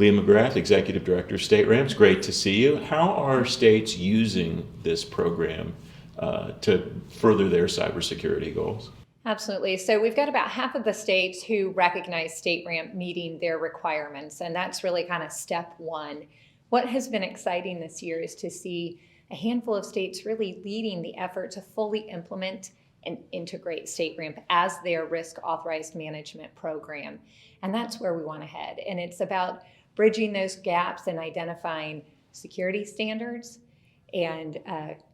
Leah McGrath, Executive Director of StateRAMP. It's great to see you. How are states using this program to further their cybersecurity goals? Absolutely. So we've got about half of the states who recognize StateRAMP meeting their requirements, and that's really kind of step one. What has been exciting this year is to see a handful of states really leading the effort to fully implement and integrate StateRAMP as their risk authorized management program. And that's where we want to head. And it's about bridging those gaps and identifying security standards and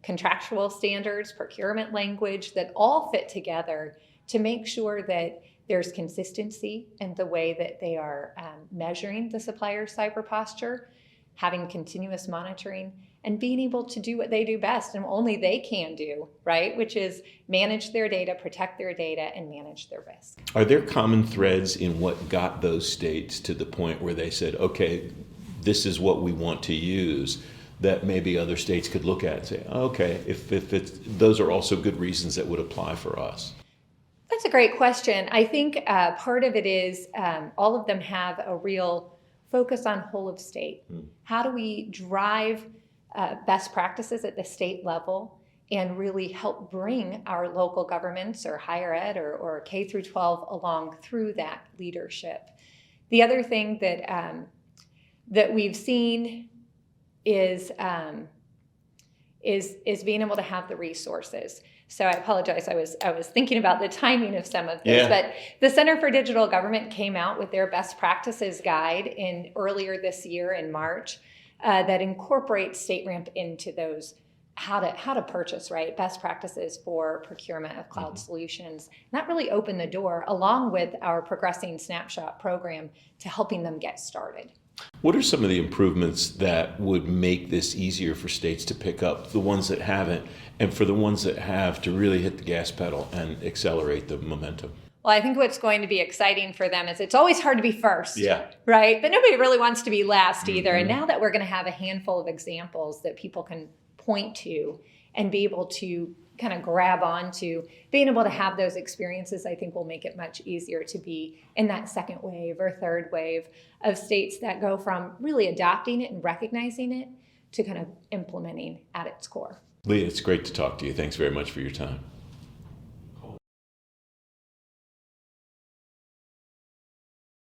contractual standards, procurement language that all fit together to make sure that there's consistency in the way that they are measuring the supplier's cyber posture, having continuous monitoring, and being able to do what they do best and only they can do, right? Which is manage their data, protect their data, and manage their risk. Are there common threads in what got those states to the point where they said, okay, this is what we want to use, that maybe other states could look at and say, okay, if it's, those are also good reasons that would apply for us? That's a great question. I think part of it is all of them have a real focus on whole of state. How do we drive best practices at the state level and really help bring our local governments or higher ed or K through 12 along through that leadership? The other thing that we've seen is being able to have the resources. So I apologize, I was thinking about the timing of some of this, but the Center for Digital Government came out with their best practices guide earlier this year in March that incorporates StateRAMP into those how to purchase, right? Best practices for procurement of cloud solutions. And that really opened the door, along with our Progressing Snapshot program, to helping them get started. What are some of the improvements that would make this easier for states to pick up, the ones that haven't, and for the ones that have to really hit the gas pedal and accelerate the momentum? Well, I think what's going to be exciting for them is it's always hard to be first, right? But nobody really wants to be last either. And now that we're going to have a handful of examples that people can point to and be able to kind of grab onto, being able to have those experiences, I think will make it much easier to be in that second wave or third wave of states that go from really adopting it and recognizing it to kind of implementing at its core. Leah, it's great to talk to you. Thanks very much for your time.